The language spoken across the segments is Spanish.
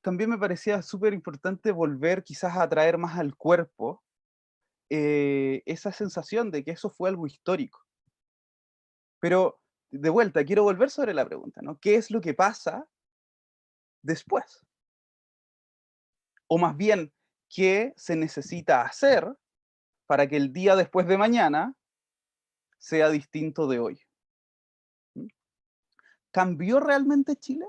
también me parecía súper importante volver quizás a traer más al cuerpo esa sensación de que eso fue algo histórico. Pero de vuelta, quiero volver sobre la pregunta, ¿no? ¿Qué es lo que pasa después? O más bien, ¿qué se necesita hacer para que el día después de mañana sea distinto de hoy? ¿Mm? ¿Cambió realmente Chile?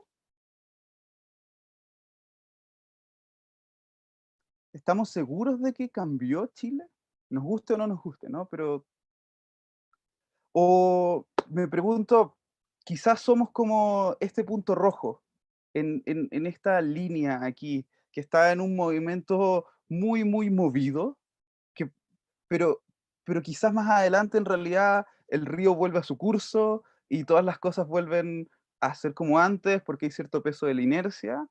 ¿Estamos seguros de que cambió Chile? Nos guste o no nos guste, ¿no? Pero, o me pregunto, quizás somos como este punto rojo en esta línea aquí, que está en un movimiento muy, muy movido, que, pero, pero quizás más adelante en realidad el río vuelve a su curso y todas las cosas vuelven a ser como antes porque hay cierto peso de la inercia.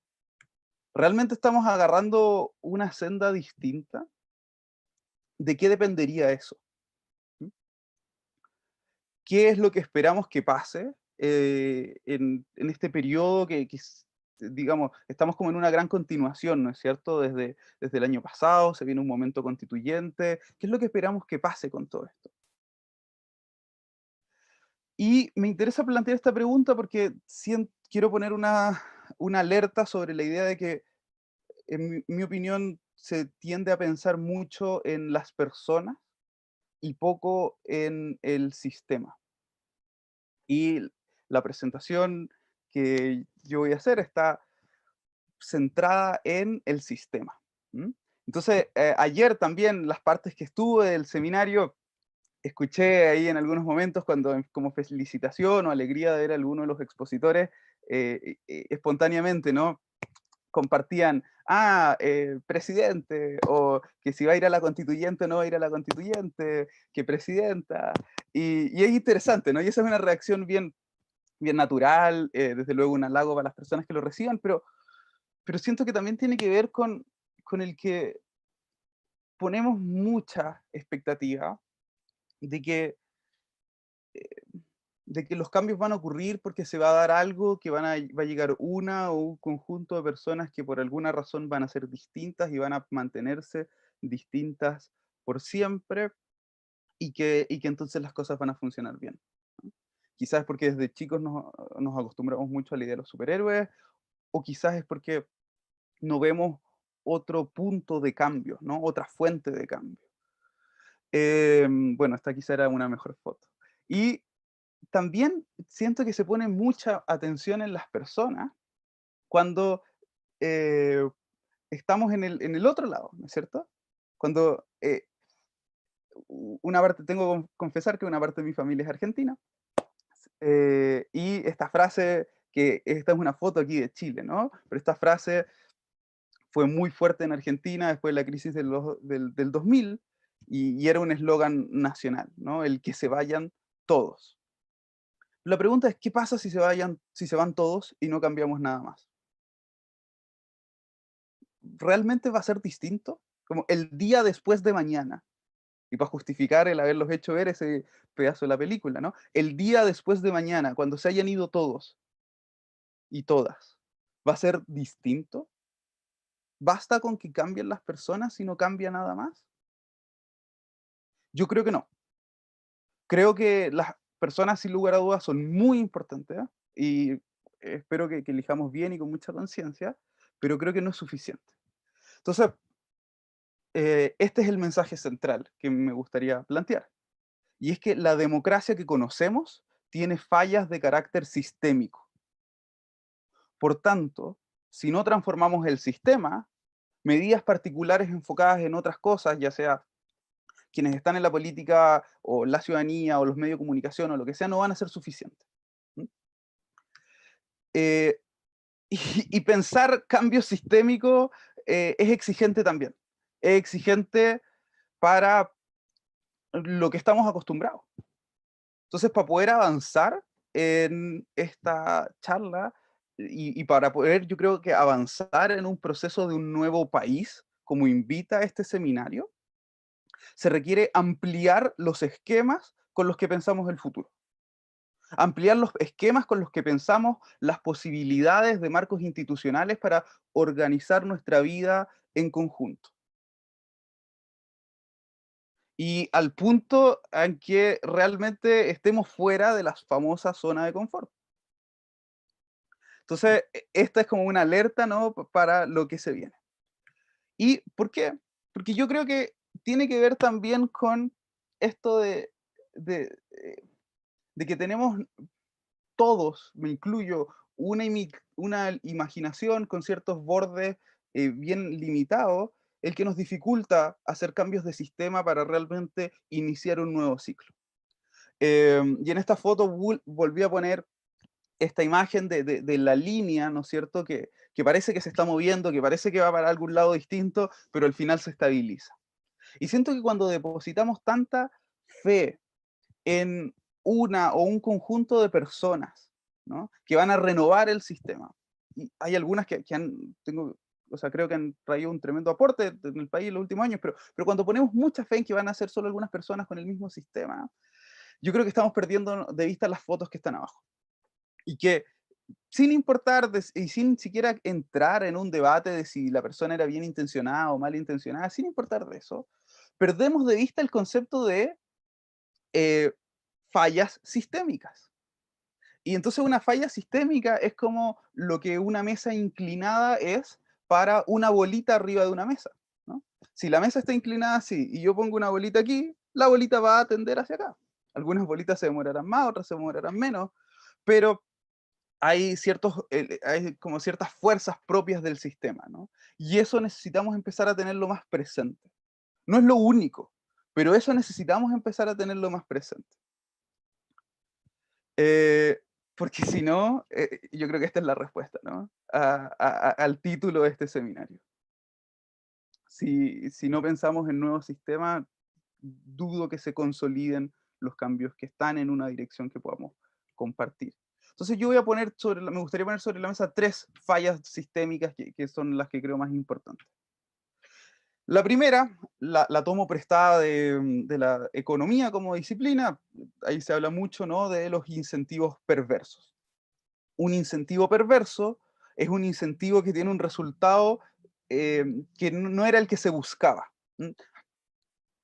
¿Realmente estamos agarrando una senda distinta? ¿De qué dependería eso? ¿Mm? ¿Qué es lo que esperamos que pase en este periodo digamos, estamos como en una gran continuación, ¿no es cierto? Desde el año pasado se viene un momento constituyente. ¿Qué es lo que esperamos que pase con todo esto? Y me interesa plantear esta pregunta porque quiero poner una alerta sobre la idea de que, en mi opinión, se tiende a pensar mucho en las personas y poco en el sistema. Y la presentación que yo voy a hacer está centrada en el sistema. ¿M? Entonces, ayer también las partes que estuve del seminario, escuché ahí en algunos momentos cuando como felicitación o alegría de ver a alguno de los expositores, espontáneamente, ¿no? Compartían, presidente, o que si va a ir a la constituyente o no va a ir a la constituyente, que presidenta. Y es interesante, ¿no? Y esa es una reacción bien, bien natural, desde luego un halago para las personas que lo reciban, pero siento que también tiene que ver con el que ponemos mucha expectativa de que, de que los cambios van a ocurrir porque se va a dar algo, que va a llegar una o un conjunto de personas que por alguna razón van a ser distintas y van a mantenerse distintas por siempre y que entonces las cosas van a funcionar bien, ¿no? Quizás es porque desde chicos nos acostumbramos mucho a la idea de los superhéroes, o quizás es porque no vemos otro punto de cambio, ¿no? Otra fuente de cambio. Bueno, esta quizá era una mejor foto. Y también siento que se pone mucha atención en las personas cuando eh, estamos en el otro lado, ¿no es cierto? Cuando una parte, tengo que confesar que una parte de mi familia es argentina, y esta frase, que esta es una foto aquí de Chile, ¿no? Pero esta frase fue muy fuerte en Argentina después de la crisis del 2000 y era un eslogan nacional, ¿no? El que se vayan todos. La pregunta es, ¿qué pasa si se van todos y no cambiamos nada más? ¿Realmente va a ser distinto? Como el día después de mañana, y para justificar el haberlos hecho ver ese pedazo de la película, ¿no? El día después de mañana, cuando se hayan ido todos y todas, ¿va a ser distinto? ¿Basta con que cambien las personas y no cambia nada más? Yo creo que no. Creo que las personas, sin lugar a dudas, son muy importantes, ¿ah? Y espero que elijamos bien y con mucha conciencia, pero creo que no es suficiente. Entonces, este es el mensaje central que me gustaría plantear. Y es que la democracia que conocemos tiene fallas de carácter sistémico. Por tanto, si no transformamos el sistema, medidas particulares enfocadas en otras cosas, ya sea quienes están en la política o la ciudadanía o los medios de comunicación o lo que sea, no van a ser suficientes. ¿M? Eh, y pensar cambio sistémico es exigente también. Es exigente para lo que estamos acostumbrados. Entonces, para poder avanzar en esta charla y para poder, yo creo que avanzar en un proceso de un nuevo país, como invita este seminario, se requiere ampliar los esquemas con los que pensamos el futuro. ampliar los esquemas con los que pensamos las posibilidades de marcos institucionales para organizar nuestra vida en conjunto. Y al punto en que realmente estemos fuera de la famosa zona de confort. Entonces, esta es como una alerta, ¿no? Para lo que se viene. ¿Y por qué? Porque yo creo que tiene que ver también con esto de, eh, de que tenemos todos, me incluyo, una imaginación con ciertos bordes bien limitados, el que nos dificulta hacer cambios de sistema para realmente iniciar un nuevo ciclo. Y en esta foto volví a poner esta imagen de la línea, ¿no es cierto?, que parece que se está moviendo, que parece que va para algún lado distinto, pero al final se estabiliza. Y siento que cuando depositamos tanta fe en una o un conjunto de personas, ¿no? Que van a renovar el sistema. Y hay algunas que o sea, creo que han traído un tremendo aporte en el país en los últimos años, pero cuando ponemos mucha fe en que van a ser solo algunas personas con el mismo sistema, yo creo que estamos perdiendo de vista las fotos que están abajo. Y que sin importar y sin siquiera entrar en un debate de si la persona era bien intencionada o mal intencionada, sin importar de eso, perdemos de vista el concepto de eh, fallas sistémicas. Y entonces una falla sistémica es como lo que una mesa inclinada es para una bolita arriba de una mesa, ¿no? Si la mesa está inclinada así y yo pongo una bolita aquí, la bolita va a tender hacia acá. Algunas bolitas se demorarán más, otras se demorarán menos, pero hay como ciertas fuerzas propias del sistema, ¿no? Y eso necesitamos empezar a tenerlo más presente. No es lo único, pero eso necesitamos empezar a tenerlo más presente. Eh, Porque si no, yo creo que esta es la respuesta, ¿no? Al título de este seminario. Si no pensamos en nuevos sistemas, dudo que se consoliden los cambios que están en una dirección que podamos compartir. Entonces yo voy a poner me gustaría poner sobre la mesa tres fallas sistémicas que son las que creo más importantes. La primera, la tomo prestada de la economía como disciplina. Ahí se habla mucho, ¿no?, de los incentivos perversos. Un incentivo perverso es un incentivo que tiene un resultado que no era el que se buscaba, ¿m?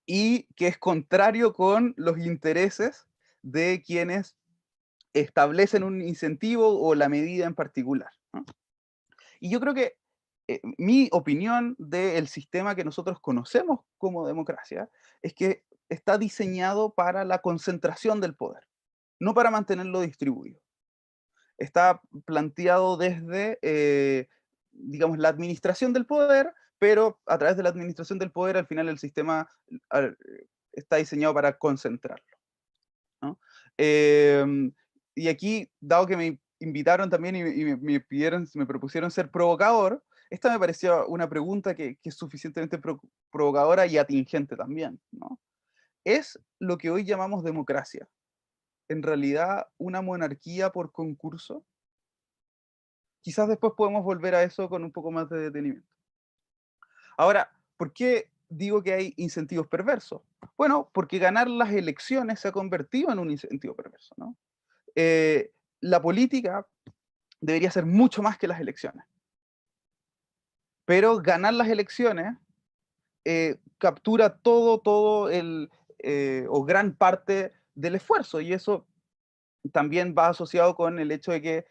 Y que es contrario con los intereses de quienes establecen un incentivo o la medida en particular, ¿no? Y yo creo que mi opinión del sistema que nosotros conocemos como democracia es que está diseñado para la concentración del poder, no para mantenerlo distribuido. Está planteado desde, digamos, la administración del poder, pero a través de la administración del poder, al final el sistema está diseñado para concentrarlo, ¿no? Em, y aquí, dado que me invitaron también me propusieron ser provocador, esta me pareció una pregunta que es suficientemente provocadora y atingente también, ¿no? ¿Es lo que hoy llamamos democracia en realidad una monarquía por concurso? Quizás después podemos volver a eso con un poco más de detenimiento. Ahora, ¿por qué digo que hay incentivos perversos? Bueno, porque ganar las elecciones se ha convertido en un incentivo perverso, ¿no? La política debería ser mucho más que las elecciones, pero ganar las elecciones captura todo o gran parte del esfuerzo, y eso también va asociado con el hecho de que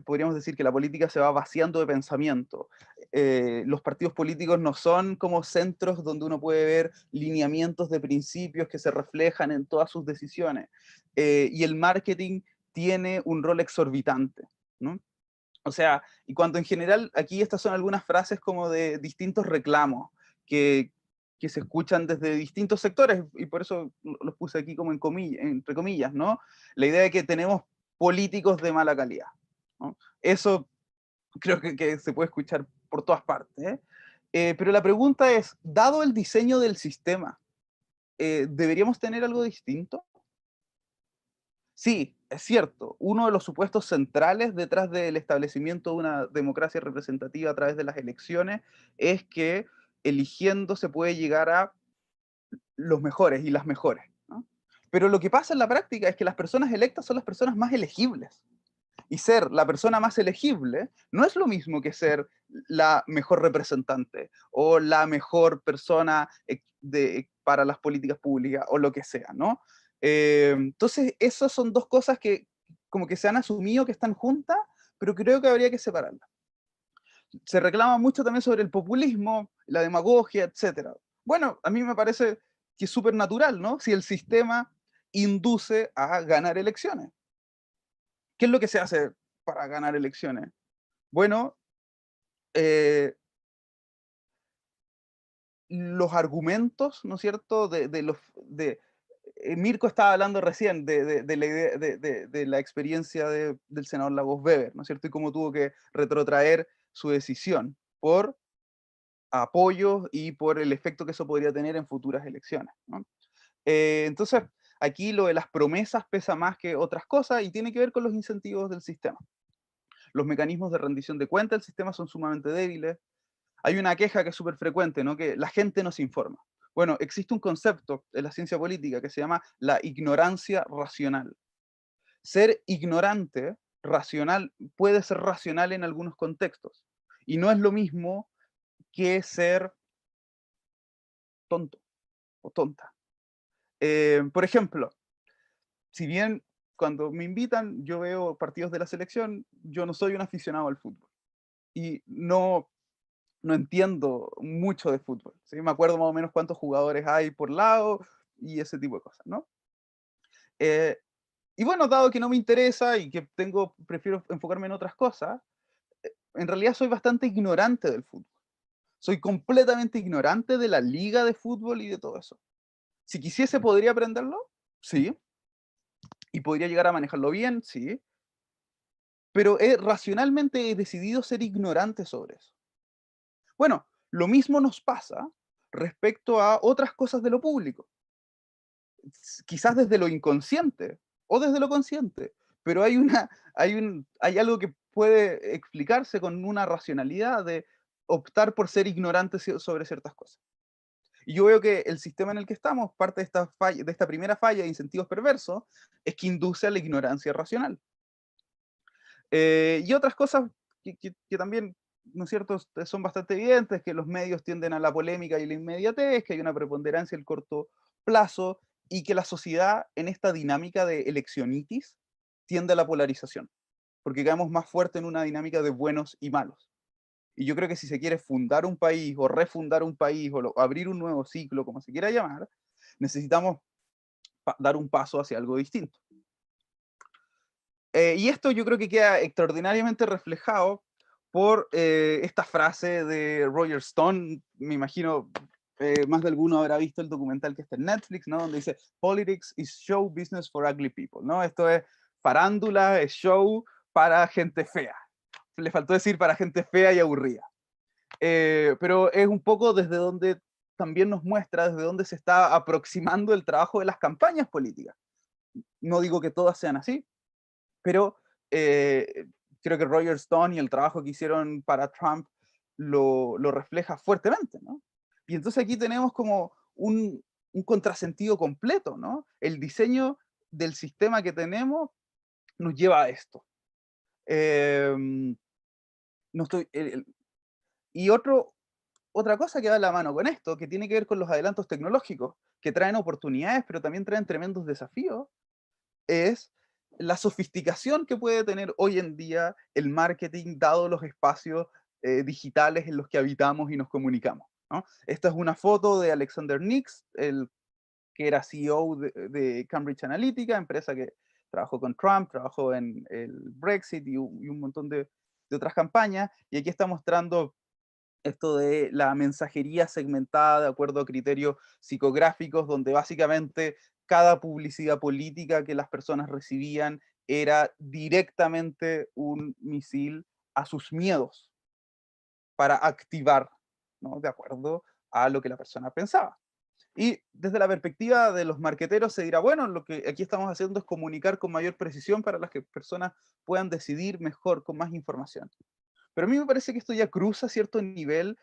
podríamos decir que la política se va vaciando de pensamiento. Los partidos políticos no son como centros donde uno puede ver lineamientos de principios que se reflejan en todas sus decisiones. Y el marketing tiene un rol exorbitante, ¿no? O sea, y cuando en general, aquí estas son algunas frases como de distintos reclamos que, que se escuchan desde distintos sectores, y por eso los puse aquí como entre comillas, ¿no? La idea de que tenemos políticos de mala calidad, ¿no? Eso creo que se puede escuchar por todas partes, ¿eh? Pero la pregunta es, dado el diseño del sistema, ¿deberíamos tener algo distinto? Sí, es cierto. Uno de los supuestos centrales detrás del establecimiento de una democracia representativa a través de las elecciones es que eligiendo se puede llegar a los mejores y las mejores, ¿no? Pero lo que pasa en la práctica es que las personas electas son las personas más elegibles. Y ser la persona más elegible no es lo mismo que ser la mejor representante o la mejor persona para las políticas públicas o lo que sea, ¿no? Entonces, esas son dos cosas que como que se han asumido que están juntas, pero creo que habría que separarlas. Se reclama mucho también sobre el populismo, la demagogia, etcétera. Bueno, a mí me parece que es súper natural, ¿no? Si el sistema induce a ganar elecciones. ¿Qué es lo que se hace para ganar elecciones? Bueno, eh, los argumentos, ¿no es cierto? Mirko estaba hablando recién de la, de la experiencia del senador Lagos Weber, ¿no es cierto? Y cómo tuvo que retrotraer su decisión por apoyos y por el efecto que eso podría tener en futuras elecciones, ¿no? Entonces, aquí lo de las promesas pesa más que otras cosas y tiene que ver con los incentivos del sistema. Los mecanismos de rendición de cuentas del sistema son sumamente débiles. Hay una queja que es súper frecuente, ¿no? Que la gente no se informa. Bueno, existe un concepto en la ciencia política que se llama la ignorancia racional. Ser ignorante, racional, puede ser racional en algunos contextos. Y no es lo mismo que ser tonto o tonta. Por ejemplo, si bien cuando me invitan yo veo partidos de la selección, yo no soy un aficionado al fútbol. Y no entiendo mucho de fútbol, ¿sí? Me acuerdo más o menos cuántos jugadores hay por lado y ese tipo de cosas, ¿no? Eh, y bueno, dado que no me interesa y que prefiero enfocarme en otras cosas, en realidad soy bastante ignorante del fútbol. Soy completamente ignorante de la liga de fútbol y de todo eso. Si quisiese, ¿podría aprenderlo? Sí. ¿Y podría llegar a manejarlo bien? Sí. Pero racionalmente he decidido ser ignorante sobre eso. Bueno, lo mismo nos pasa respecto a otras cosas de lo público. Quizás desde lo inconsciente o desde lo consciente, pero hay algo que puede explicarse con una racionalidad de optar por ser ignorante sobre ciertas cosas. Y yo veo que el sistema en el que estamos, parte de esta primera falla de incentivos perversos, es que induce a la ignorancia racional. Y otras cosas que también, ¿no es cierto?, son bastante evidentes, que los medios tienden a la polémica y la inmediatez, que hay una preponderancia el corto plazo, y que la sociedad en esta dinámica de eleccionitis tiende a la polarización, porque caemos más fuerte en una dinámica de buenos y malos. Y yo creo que si se quiere fundar un país o refundar un país o abrir un nuevo ciclo, como se quiera llamar, necesitamos dar un paso hacia algo distinto. Y esto yo creo que queda extraordinariamente reflejado por esta frase de Roger Stone. Me imagino más de alguno habrá visto el documental que está en Netflix, ¿no? Donde dice, "Politics is show business for ugly people", ¿no? Esto es farándula, es show para gente fea. Le faltó decir para gente fea y aburrida. Pero es un poco desde donde también nos muestra, desde donde se está aproximando el trabajo de las campañas políticas. No digo que todas sean así, pero eh, creo que Roger Stone y el trabajo que hicieron para Trump lo refleja fuertemente, ¿no? Y entonces aquí tenemos como un contrasentido completo, ¿no? El diseño del sistema que tenemos nos lleva a esto. Em, no estoy, y otra cosa que va de la mano con esto, que tiene que ver con los adelantos tecnológicos, que traen oportunidades, pero también traen tremendos desafíos, es la sofisticación que puede tener hoy en día el marketing, dado los espacios digitales en los que habitamos y nos comunicamos, ¿no? Esta es una foto de Alexander Nix, el que era CEO de Cambridge Analytica, empresa que trabajó con Trump, trabajó en el Brexit y un montón de otras campañas, y aquí está mostrando esto de la mensajería segmentada de acuerdo a criterios psicográficos, donde básicamente cada publicidad política que las personas recibían era directamente un misil a sus miedos para activar, ¿no? De acuerdo a lo que la persona pensaba. Y desde la perspectiva de los marqueteros se dirá, bueno, lo que aquí estamos haciendo es comunicar con mayor precisión para las que personas puedan decidir mejor, con más información. Pero a mí me parece que esto ya cruza cierto nivel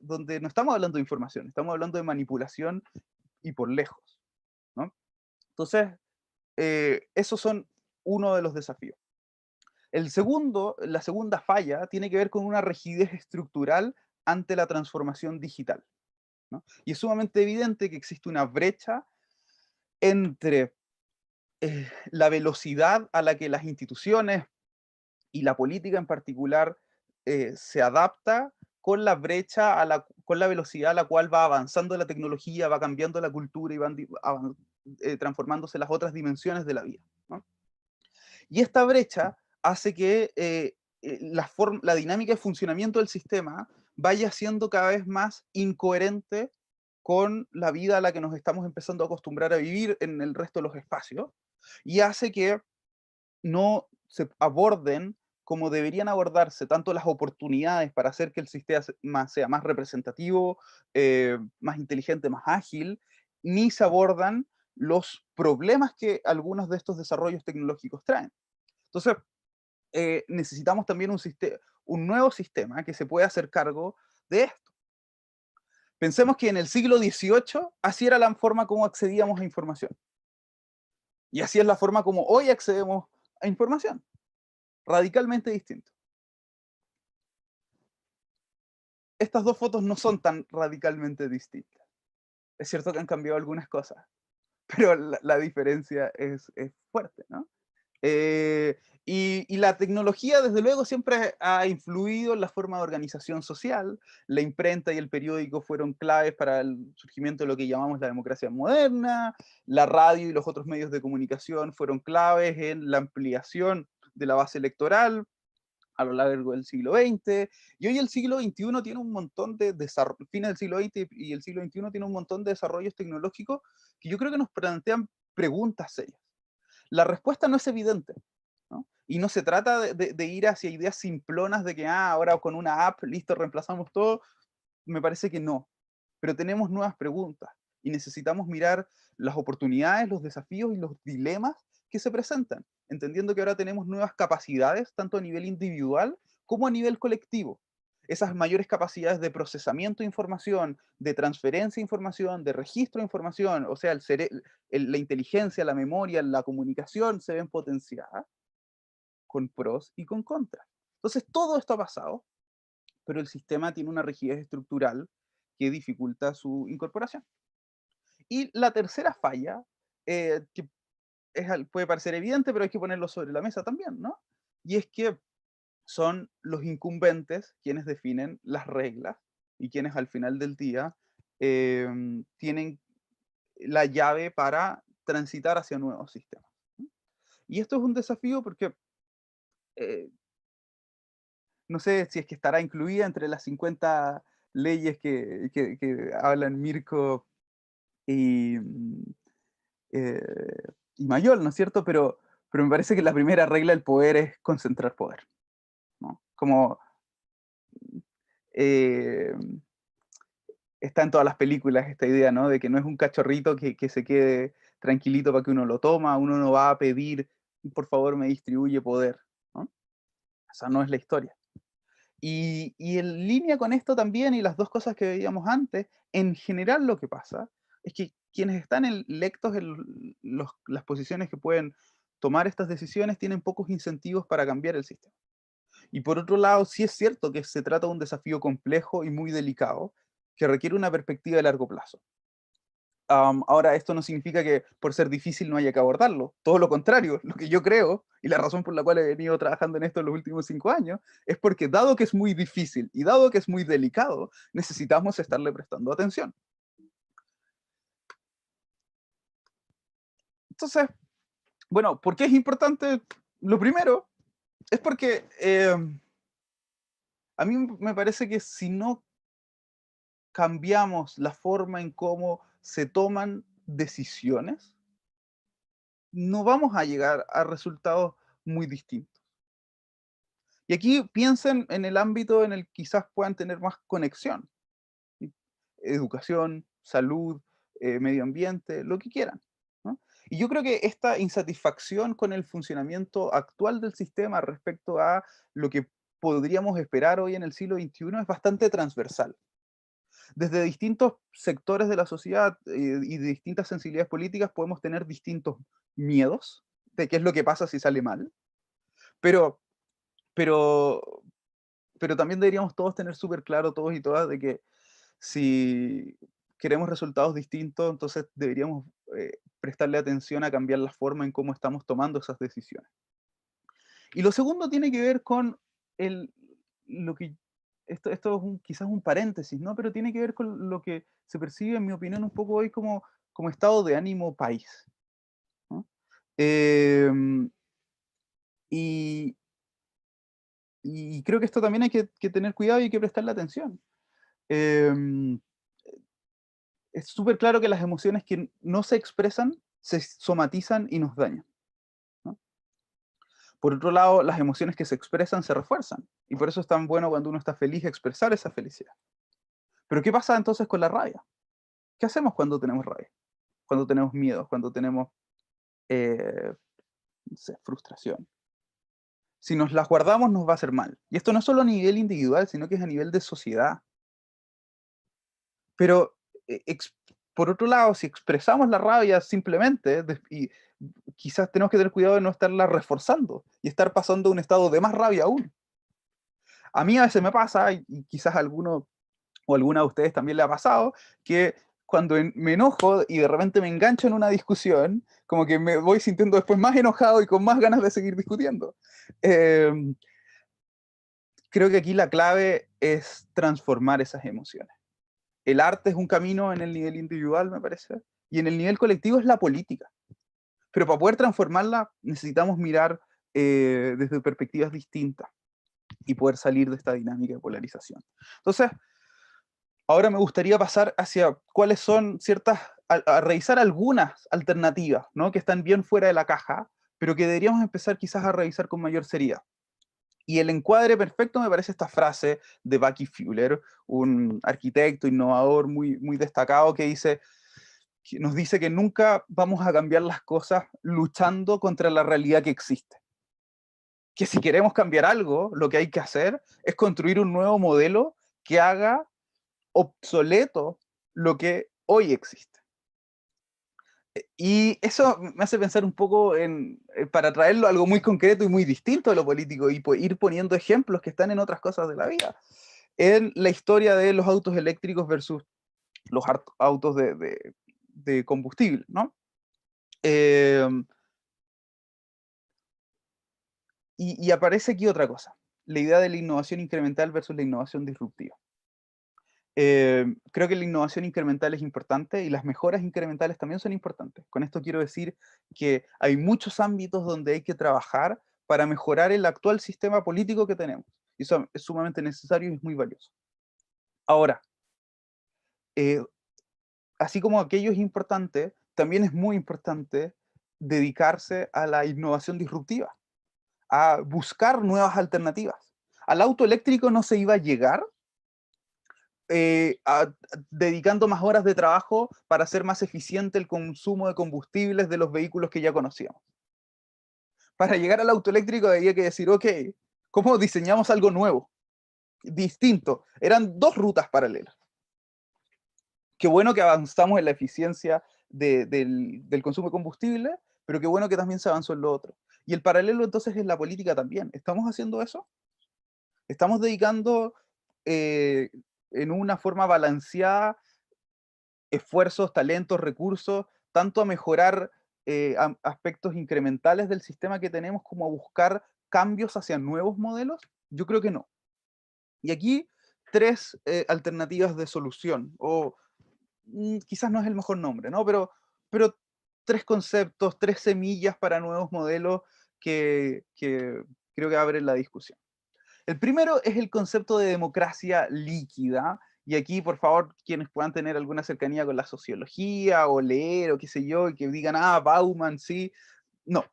donde no estamos hablando de información, estamos hablando de manipulación y por lejos, ¿no? Entonces, esos son uno de los desafíos. La segunda falla tiene que ver con una rigidez estructural ante la transformación digital, ¿no? Y es sumamente evidente que existe una brecha entre la velocidad a la que las instituciones y la política en particular se adapta con la brecha, con la velocidad a la cual va avanzando la tecnología, va cambiando la cultura y transformándose las otras dimensiones de la vida, ¿no? Y esta brecha hace que la dinámica de funcionamiento del sistema vaya siendo cada vez más incoherente con la vida a la que nos estamos empezando a acostumbrar a vivir en el resto de los espacios, y hace que no se aborden como deberían abordarse tanto las oportunidades para hacer que el sistema sea más representativo, más inteligente, más ágil, ni se abordan los problemas que algunos de estos desarrollos tecnológicos traen. Entonces, necesitamos también un nuevo sistema que se pueda hacer cargo de esto. Pensemos que en el siglo XVIII así era la forma como accedíamos a información. Y así es la forma como hoy accedemos a información. Radicalmente distinto. Estas dos fotos no son tan radicalmente distintas. Es cierto que han cambiado algunas cosas, pero la diferencia es fuerte, ¿no? Eh, y la tecnología, desde luego, siempre ha influido en la forma de organización social. La imprenta y el periódico fueron claves para el surgimiento de lo que llamamos la democracia moderna. La radio y los otros medios de comunicación fueron claves en la ampliación de la base electoral a lo largo del siglo XX, y hoy el siglo XXI tiene un montón de desarrollos, fines del siglo XX y el siglo XXI tiene un montón de desarrollos tecnológicos que yo creo que nos plantean preguntas serias. La respuesta no es evidente, ¿no? Y no se trata de ir hacia ideas simplonas de que ahora con una app, listo, reemplazamos todo. Me parece que no. Pero tenemos nuevas preguntas y necesitamos mirar las oportunidades, los desafíos y los dilemas que se presentan, entendiendo que ahora tenemos nuevas capacidades, tanto a nivel individual como a nivel colectivo. Esas mayores capacidades de procesamiento de información, de transferencia de información, de registro de información, o sea, la inteligencia, la memoria, la comunicación se ven potenciadas con pros y con contras. Entonces, todo esto ha pasado, pero el sistema tiene una rigidez estructural que dificulta su incorporación. Y la tercera falla, que puede parecer evidente, pero hay que ponerlo sobre la mesa también, ¿no? Y es que son los incumbentes quienes definen las reglas y quienes al final del día tienen la llave para transitar hacia nuevos sistemas, ¿no? Y esto es un desafío porque eh, no sé si es que estará incluida entre las 50 leyes que hablan Mirko y, eh, y Mayol, ¿no es cierto? Pero me parece que la primera regla del poder es concentrar poder, ¿no? Como eh, está en todas las películas esta idea, ¿no? De que no es un cachorrito que se quede tranquilito para que uno lo toma, uno no va a pedir, por favor me distribuye poder, ¿no? Esa no es la historia. Y en línea con esto también, y las dos cosas que veíamos antes, en general lo que pasa es que quienes están electos en las posiciones que pueden tomar estas decisiones tienen pocos incentivos para cambiar el sistema. Y por otro lado, sí es cierto que se trata de un desafío complejo y muy delicado que requiere una perspectiva de largo plazo. Ahora, esto no significa que por ser difícil no haya que abordarlo. Todo lo contrario, lo que yo creo, y la razón por la cual he venido trabajando en esto en los últimos 5 años, es porque dado que es muy difícil y dado que es muy delicado, necesitamos estarle prestando atención. Entonces, bueno, ¿por qué es importante? Lo primero es porque a mí me parece que si no cambiamos la forma en cómo se toman decisiones, no vamos a llegar a resultados muy distintos. Y aquí piensen en el ámbito en el que quizás puedan tener más conexión, ¿sí? Educación, salud, medio ambiente, lo que quieran, ¿no? Y yo creo que esta insatisfacción con el funcionamiento actual del sistema respecto a lo que podríamos esperar hoy en el siglo XXI es bastante transversal. desde distintos sectores de la sociedad y de distintas sensibilidades políticas podemos tener distintos miedos de qué es lo que pasa si sale mal, pero, pero, pero también deberíamos todos tener súper claro, todos y todas, de que si queremos resultados distintos, entonces deberíamos prestarle atención a cambiar la forma en cómo estamos tomando esas decisiones. Y lo segundo tiene que ver con el, lo que, esto es quizás un paréntesis, ¿no? Pero tiene que ver con lo que se percibe, en mi opinión, un poco hoy como estado de ánimo país, ¿no? Em, y, y creo que esto también hay que tener cuidado y hay que prestarle atención. Em, es súper claro que las emociones que no se expresan se somatizan y nos dañan, ¿no? Por otro lado, las emociones que se expresan se refuerzan. Y por eso es tan bueno cuando uno está feliz expresar esa felicidad. Pero ¿qué pasa entonces con la rabia? ¿Qué hacemos cuando tenemos rabia? Cuando tenemos miedo, cuando tenemos eh, no sé, frustración. Si nos las guardamos nos va a hacer mal. Y esto no es solo a nivel individual, sino que es a nivel de sociedad. Pero por otro lado, si expresamos la rabia simplemente, y quizás tenemos que tener cuidado de no estarla reforzando y estar pasando a un estado de más rabia aún. A mí a veces me pasa, y quizás a alguno o alguna de ustedes también le ha pasado, que cuando me enojo y de repente me engancho en una discusión, como que me voy sintiendo después más enojado y con más ganas de seguir discutiendo. Em, Creo que aquí la clave es transformar esas emociones. El arte es un camino en el nivel individual, me parece, y en el nivel colectivo es la política. Pero para poder transformarla necesitamos mirar desde perspectivas distintas y poder salir de esta dinámica de polarización. Entonces, ahora me gustaría pasar hacia cuáles son ciertas, a revisar algunas alternativas, ¿no? Que están bien fuera de la caja, pero que deberíamos empezar quizás a revisar con mayor seriedad. Y el encuadre perfecto me parece esta frase de Bucky Fuller, un arquitecto innovador muy destacado que nos dice que nunca vamos a cambiar las cosas luchando contra la realidad que existe. Que si queremos cambiar algo, lo que hay que hacer es construir un nuevo modelo que haga obsoleto lo que hoy existe. Y eso me hace pensar un poco para traerlo a algo muy concreto y muy distinto de lo político y ir poniendo ejemplos que están en otras cosas de la vida. En la historia de los autos eléctricos versus los autos de combustible, ¿no? Eh, y aparece aquí otra cosa, la idea de la innovación incremental versus la innovación disruptiva. Creo que la innovación incremental es importante y las mejoras incrementales también son importantes. Con esto quiero decir que hay muchos ámbitos donde hay que trabajar para mejorar el actual sistema político que tenemos. Y eso es sumamente necesario y es muy valioso. Ahora, eh, así como aquello es importante, también es muy importante dedicarse a la innovación disruptiva, a buscar nuevas alternativas. Al auto eléctrico no se iba a llegar dedicando más horas de trabajo para hacer más eficiente el consumo de combustibles de los vehículos que ya conocíamos. Para llegar al auto eléctrico había que decir, ok, ¿cómo diseñamos algo nuevo? Distinto. Eran dos rutas paralelas. Qué bueno que avanzamos en la eficiencia del consumo de combustible, pero qué bueno que también se avanzó en lo otro. Y el paralelo entonces es la política también. ¿Estamos haciendo eso? ¿Estamos dedicando eh, en una forma balanceada esfuerzos, talentos, recursos, tanto a mejorar aspectos incrementales del sistema que tenemos como a buscar cambios hacia nuevos modelos? Yo creo que no. Y aquí tres alternativas de solución, o quizás no es el mejor nombre, ¿no? Pero tres conceptos, tres semillas para nuevos modelos que creo que abren la discusión. El primero es el concepto de democracia líquida, y aquí, por favor, quienes puedan tener alguna cercanía con la sociología o leer o qué sé yo, y que digan, ah, Bauman, sí, no,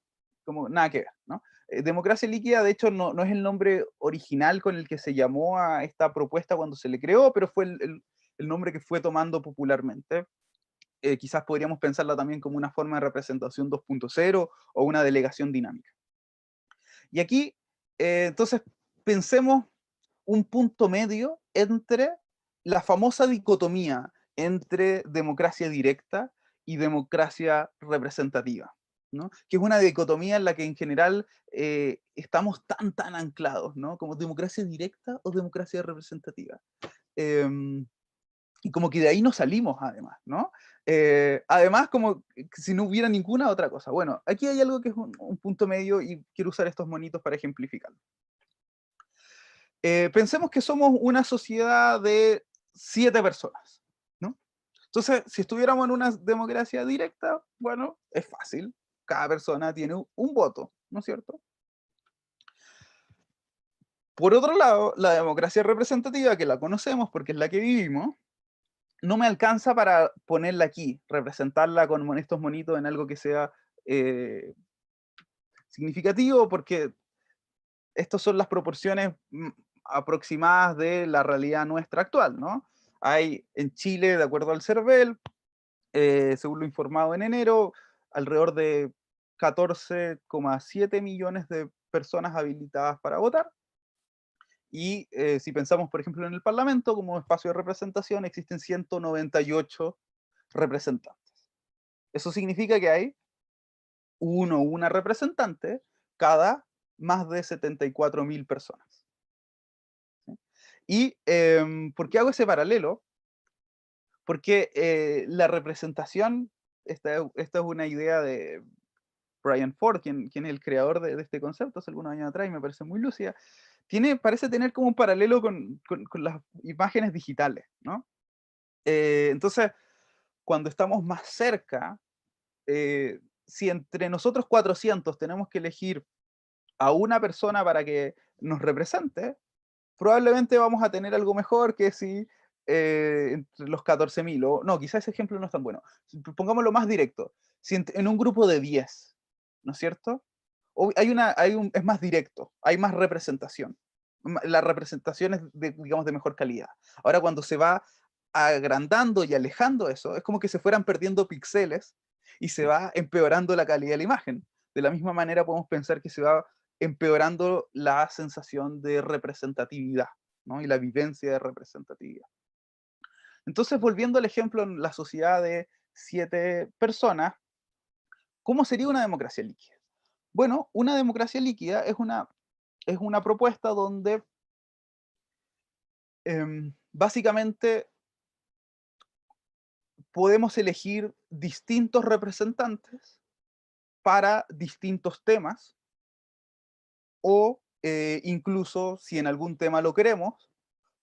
como nada que ver, ¿no? Democracia líquida, de hecho, no es el nombre original con el que se llamó a esta propuesta cuando se le creó, pero fue el nombre que fue tomando popularmente. Quizás podríamos pensarla también como una forma de representación 2.0 o una delegación dinámica. Y aquí, entonces, pensemos un punto medio entre la famosa dicotomía entre democracia directa y democracia representativa, ¿no? Que es una dicotomía en la que en general estamos tan anclados, ¿no? Como democracia directa o democracia representativa. Em, y como que de ahí no salimos además, ¿no? Además, como que si no hubiera ninguna otra cosa. Bueno, aquí hay algo que es un punto medio y quiero usar estos monitos para ejemplificarlo. Pensemos que somos una sociedad de 7 personas, ¿no? Entonces, si estuviéramos en una democracia directa, bueno, es fácil. Cada persona tiene un voto, ¿no es cierto? Por otro lado, la democracia representativa, que la conocemos porque es la que vivimos, no me alcanza para ponerla aquí, representarla con estos monitos en algo que sea eh, significativo, porque estas son las proporciones aproximadas de la realidad nuestra actual, ¿no? Hay en Chile, de acuerdo al CERVEL, según lo informado en enero, alrededor de 14,7 millones de personas habilitadas para votar. Y si pensamos, por ejemplo, en el Parlamento como espacio de representación, existen 198 representantes. Eso significa que hay uno o una representante cada más de 74.000 personas. ¿Sí? ¿Y por qué hago ese paralelo? Porque la representación, esta es una idea de Brian Ford, quien es el creador de este concepto hace algunos años atrás y me parece muy lúcida, parece tener como un paralelo con las imágenes digitales, ¿no? Entonces, cuando estamos más cerca, si entre nosotros 400 tenemos que elegir a una persona para que nos represente, probablemente vamos a tener algo mejor que si entre los 14.000, o no, quizás ese ejemplo no es tan bueno. Pongámoslo más directo. Si en un grupo de 10, ¿no es cierto? Es más directo, hay más representación. La representación es digamos, de mejor calidad. Ahora, cuando se va agrandando y alejando eso, es como que se fueran perdiendo píxeles y se va empeorando la calidad de la imagen. De la misma manera podemos pensar que se va empeorando la sensación de representatividad, ¿no? Y la vivencia de representatividad. Entonces, volviendo al ejemplo en la sociedad de 7 personas, ¿cómo sería una democracia líquida? Bueno, una democracia líquida es una propuesta donde básicamente podemos elegir distintos representantes para distintos temas o incluso, si en algún tema lo queremos,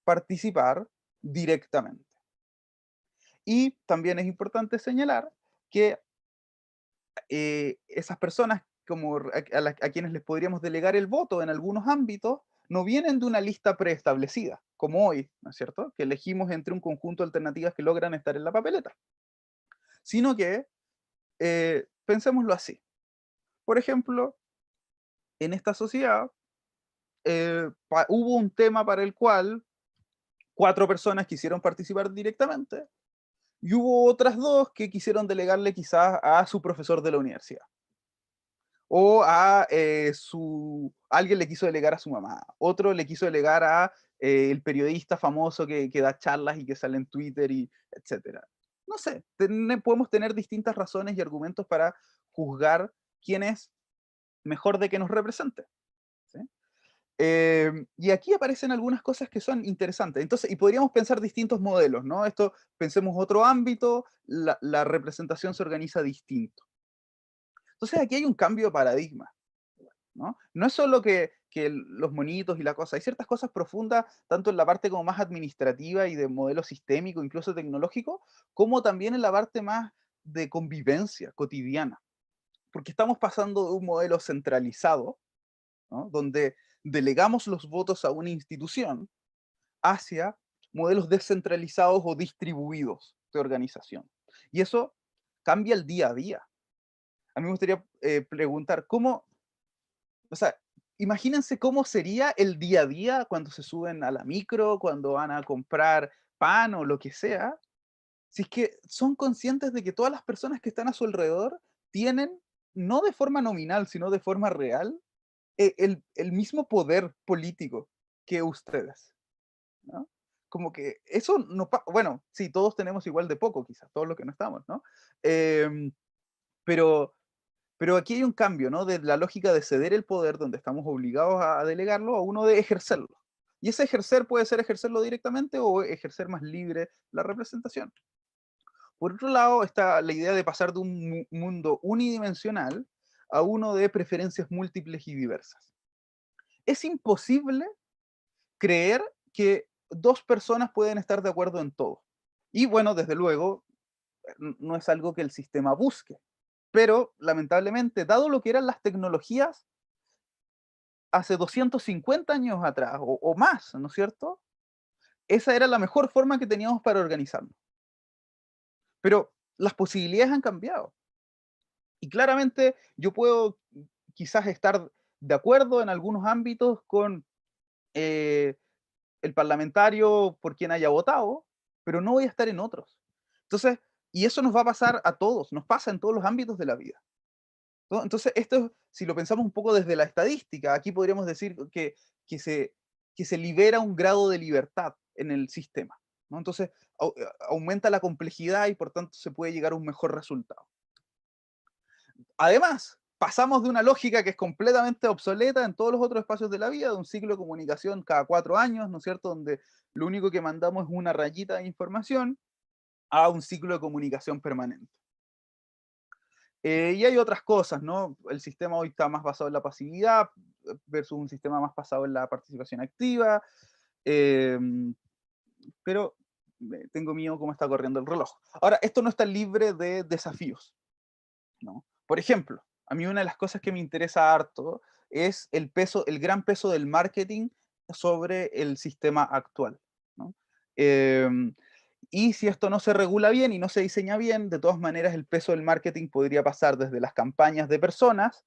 participar directamente. Y también es importante señalar que esas personas como a quienes les podríamos delegar el voto en algunos ámbitos, no vienen de una lista preestablecida, como hoy, ¿no es cierto? Que elegimos entre un conjunto de alternativas que logran estar en la papeleta, sino que pensémoslo así. Por ejemplo, en esta sociedad hubo un tema para el cual 4 personas quisieron participar directamente y hubo otras 2 que quisieron delegarle quizás a su profesor de la universidad. O alguien le quiso delegar a su mamá, otro le quiso delegar a el periodista famoso que da charlas y que sale en Twitter y etcétera. No sé, podemos tener distintas razones y argumentos para juzgar quién es mejor de que nos represente. ¿Sí? Y aquí aparecen algunas cosas que son interesantes. Entonces, y podríamos pensar distintos modelos, ¿no? Pensemos otro ámbito, la representación se organiza distinto. Entonces, aquí hay un cambio de paradigma. ¿No? No es solo que los monitos y la cosa, hay ciertas cosas profundas, tanto en la parte como más administrativa y de modelo sistémico, incluso tecnológico, como también en la parte más de convivencia cotidiana. Porque estamos pasando de un modelo centralizado, ¿no? Donde delegamos los votos a una institución, hacia modelos descentralizados o distribuidos de organización. Y eso cambia el día a día. A mí me gustaría preguntar, o sea, imagínense cómo sería el día a día cuando se suben a la micro, cuando van a comprar pan o lo que sea, si es que son conscientes de que todas las personas que están a su alrededor tienen, no de forma nominal, sino de forma real, el mismo poder político que ustedes, ¿no? como que eso no bueno, sí, todos tenemos igual de poco, quizás, todos los que no estamos, ¿no? Em, pero, pero aquí hay un cambio, ¿no? De la lógica de ceder el poder, donde estamos obligados a delegarlo, a uno de ejercerlo. Y ese ejercer puede ser ejercerlo directamente o ejercer más libre la representación. Por otro lado, está la idea de pasar de un mundo unidimensional a uno de preferencias múltiples y diversas. Es imposible creer que dos personas pueden estar de acuerdo en todo. Y bueno, desde luego, no es algo que el sistema busque. Pero lamentablemente, dado lo que eran las tecnologías hace 250 años atrás o más, ¿no es cierto? Esa era la mejor forma que teníamos para organizarnos. Pero las posibilidades han cambiado. Y claramente yo puedo quizás estar de acuerdo en algunos ámbitos con eh, el parlamentario por quien haya votado, pero no voy a estar en otros. Entonces, y eso nos va a pasar a todos, nos pasa en todos los ámbitos de la vida, ¿no? Entonces, si lo pensamos un poco desde la estadística, aquí podríamos decir que se, que se libera un grado de libertad en el sistema, ¿no? Entonces, aumenta la complejidad y por tanto se puede llegar a un mejor resultado. Además, pasamos de una lógica que es completamente obsoleta en todos los otros espacios de la vida, de un ciclo de comunicación cada 4 años, ¿no es cierto?, donde lo único que mandamos es una rayita de información, a un ciclo de comunicación permanente. Y hay otras cosas, ¿no? El sistema hoy está más basado en la pasividad versus un sistema más basado en la participación activa, em, pero tengo miedo cómo está corriendo el reloj. Ahora, esto no está libre de desafíos, ¿no? Por ejemplo, a mí una de las cosas que me interesa harto es el peso, el gran peso del marketing sobre el sistema actual, ¿no? Em, y si esto no se regula bien y no se diseña bien, de todas maneras el peso del marketing podría pasar desde las campañas de personas,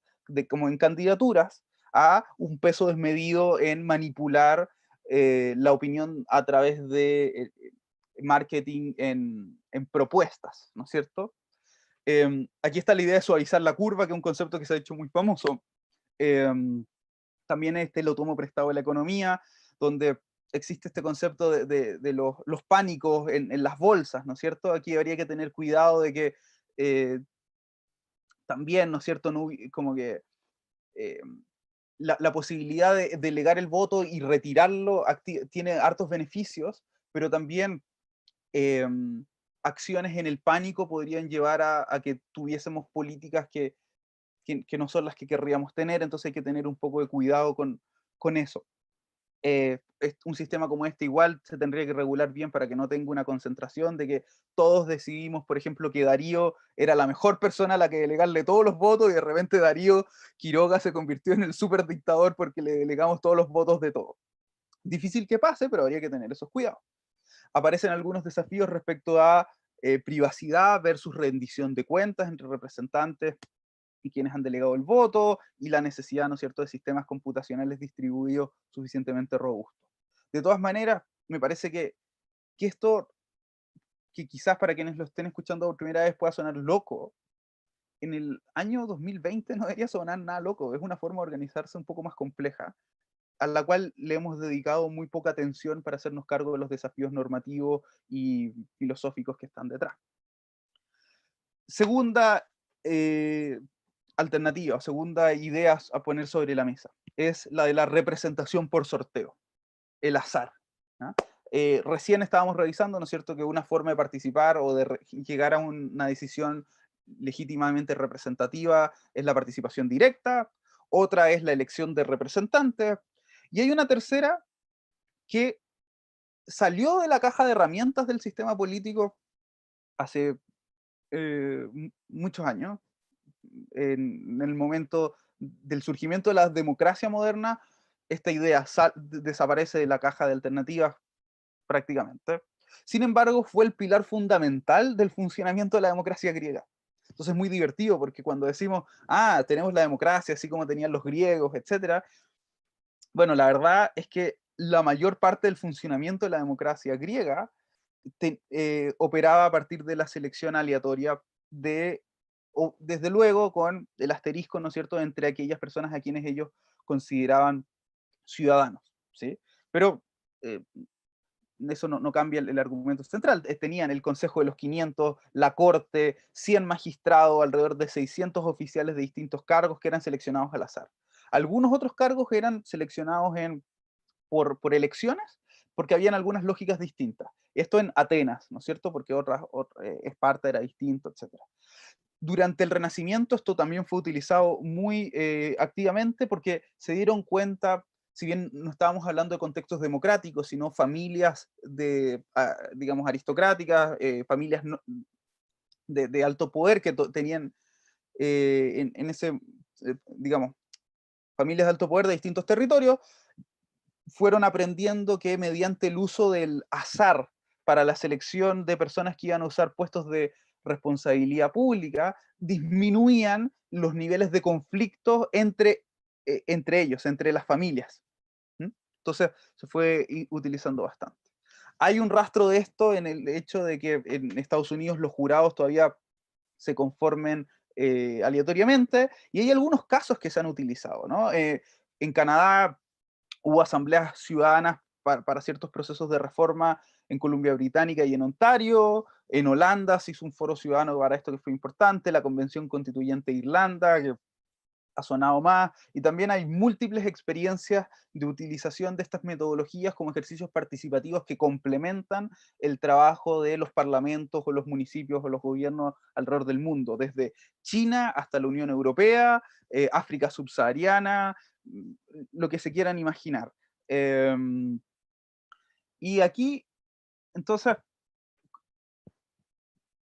como en candidaturas, a un peso desmedido en manipular la opinión a través de marketing en propuestas, ¿no es cierto? Aquí está la idea de suavizar la curva, que es un concepto que se ha hecho muy famoso. Em, También lo tomo prestado de la economía, donde existe este concepto de los pánicos en las bolsas, ¿no es cierto? Aquí habría que tener cuidado de que también, ¿no es cierto? No, como que eh, la posibilidad de delegar el voto y retirarlo tiene hartos beneficios, pero también acciones en el pánico podrían llevar a que tuviésemos políticas que no son las que querríamos tener, entonces hay que tener un poco de cuidado con eso. Un sistema como este igual se tendría que regular bien para que no tenga una concentración de que todos decidimos, por ejemplo, que Darío era la mejor persona a la que delegarle todos los votos y de repente Darío Quiroga se convirtió en el super dictador porque le delegamos todos los votos de todo. Difícil que pase, pero habría que tener esos cuidados. Aparecen algunos desafíos respecto a privacidad versus rendición de cuentas entre representantes y quienes han delegado el voto, y la necesidad, ¿no es cierto?, de sistemas computacionales distribuidos suficientemente robustos. De todas maneras, me parece que esto, que quizás para quienes lo estén escuchando por primera vez pueda sonar loco, en el año 2020 no debería sonar nada loco, es una forma de organizarse un poco más compleja, a la cual le hemos dedicado muy poca atención para hacernos cargo de los desafíos normativos y filosóficos que están detrás. Segunda eh, alternativa, segunda idea a poner sobre la mesa, es la de la representación por sorteo, el azar, ¿ah? Recién estábamos revisando, ¿no es cierto?, que una forma de participar o de llegar a una decisión legítimamente representativa es la participación directa, otra es la elección de representantes, y hay una tercera que salió de la caja de herramientas del sistema político hace muchos años, en el momento del surgimiento de la democracia moderna, esta idea desaparece de la caja de alternativas prácticamente. Sin embargo, fue el pilar fundamental del funcionamiento de la democracia griega. Entonces es muy divertido porque cuando decimos, ah, tenemos la democracia así como tenían los griegos, etcétera, bueno, la verdad es que la mayor parte del funcionamiento de la democracia griega operaba a partir de la selección aleatoria de, o desde luego con el asterisco, ¿no es cierto?, entre aquellas personas a quienes ellos consideraban ciudadanos, ¿sí? Pero eh, eso no cambia el argumento central. Tenían el Consejo de los 500, la Corte, 100 magistrados, alrededor de 600 oficiales de distintos cargos que eran seleccionados al azar. Algunos otros cargos eran seleccionados por elecciones, porque habían algunas lógicas distintas. Esto en Atenas, ¿no es cierto? Porque Esparta era distinto, etc. Durante el Renacimiento esto también fue utilizado muy activamente porque se dieron cuenta, si bien no estábamos hablando de contextos democráticos, sino familias digamos, aristocráticas, familias de alto poder que tenían en ese, digamos, familias de alto poder de distintos territorios, fueron aprendiendo que mediante el uso del azar para la selección de personas que iban a usar puestos de responsabilidad pública, disminuían los niveles de conflicto entre ellos, entre las familias. ¿Mm? Entonces se fue utilizando bastante. Hay un rastro de esto en el hecho de que en Estados Unidos los jurados todavía se conformen aleatoriamente, y hay algunos casos que se han utilizado, ¿no? En Canadá hubo asambleas ciudadanas para ciertos procesos de reforma en Columbia Británica y en Ontario. En Holanda se hizo un foro ciudadano para esto que fue importante, la Convención Constituyente de Irlanda, que ha sonado más, y también hay múltiples experiencias de utilización de estas metodologías como ejercicios participativos que complementan el trabajo de los parlamentos o los municipios o los gobiernos alrededor del mundo, desde China hasta la Unión Europea, África subsahariana, lo que se quieran imaginar. Y aquí, entonces,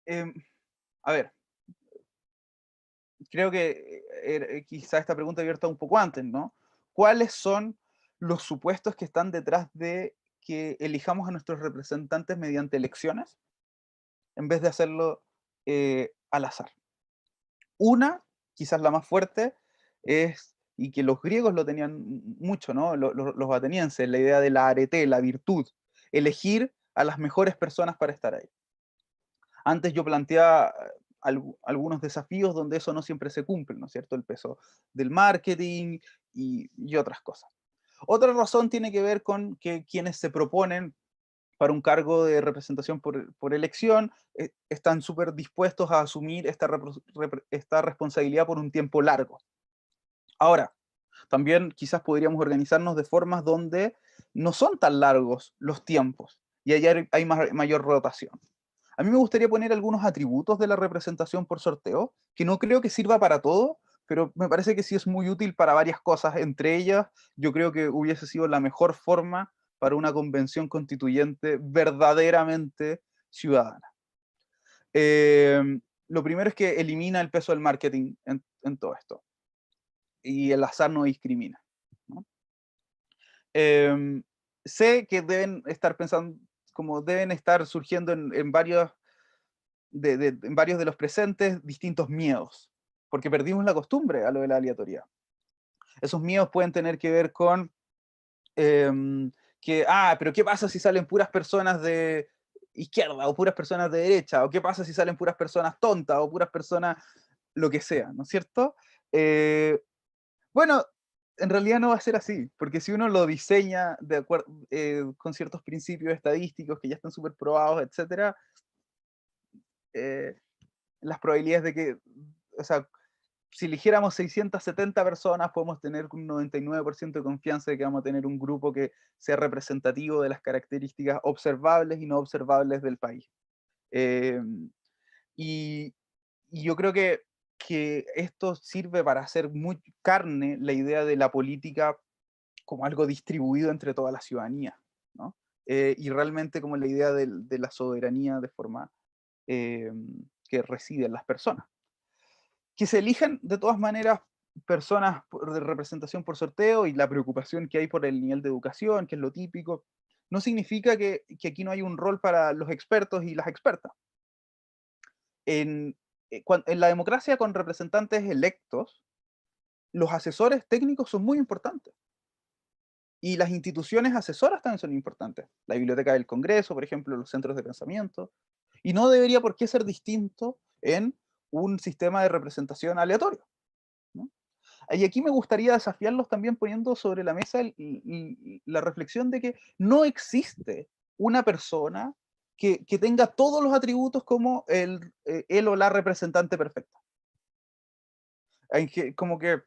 em, a ver, creo que quizá esta pregunta abierta un poco antes, ¿no? ¿Cuáles son los supuestos que están detrás de que elijamos a nuestros representantes mediante elecciones en vez de hacerlo al azar? Una, quizás la más fuerte, es, y que los griegos lo tenían mucho, ¿no? Los atenienses, la idea de la arete, la virtud, elegir a las mejores personas para estar ahí. Antes yo planteaba algunos desafíos donde eso no siempre se cumple, ¿no es cierto? El peso del marketing y otras cosas. Otra razón tiene que ver con que quienes se proponen para un cargo de representación por elección están súper dispuestos a asumir esta responsabilidad por un tiempo largo. Ahora, también quizás podríamos organizarnos de formas donde no son tan largos los tiempos y allá hay mayor rotación. A mí me gustaría poner algunos atributos de la representación por sorteo, que no creo que sirva para todo, pero me parece que sí es muy útil para varias cosas. Entre ellas, yo creo que hubiese sido la mejor forma para una convención constituyente verdaderamente ciudadana. Lo primero es que elimina el peso del marketing en todo esto, y el azar no discrimina, ¿no? Sé que deben estar pensando, como deben estar surgiendo en varios en varios de los presentes distintos miedos, porque perdimos la costumbre a lo de la aleatoriedad. Esos miedos pueden tener que ver con pero ¿qué pasa si salen puras personas de izquierda o puras personas de derecha? ¿O qué pasa si salen puras personas tontas o puras personas lo que sea? ¿No es cierto? Eh, bueno, en realidad no va a ser así, porque si uno lo diseña de acuerdo, con ciertos principios estadísticos que ya están súper probados, etcétera, eh, las probabilidades de que, o sea, si eligiéramos 670 personas, podemos tener un 99% de confianza de que vamos a tener un grupo que sea representativo de las características observables y no observables del país. Eh, y, y yo creo que esto sirve para hacer muy carne la idea de la política como algo distribuido entre toda la ciudadanía, ¿no? Y realmente como la idea de la soberanía de forma eh, que reside en las personas. Que se elijan de todas maneras personas de representación por sorteo y la preocupación que hay por el nivel de educación, que es lo típico, no significa que aquí no hay un rol para los expertos y las expertas. En, en la democracia con representantes electos, los asesores técnicos son muy importantes. Y las instituciones asesoras también son importantes. La Biblioteca del Congreso, por ejemplo, los centros de pensamiento. Y no debería por qué ser distinto en un sistema de representación aleatorio, ¿no? Y aquí me gustaría desafiarlos también poniendo sobre la mesa la reflexión de que no existe una persona que tenga todos los atributos como él o la representante perfecta. Como que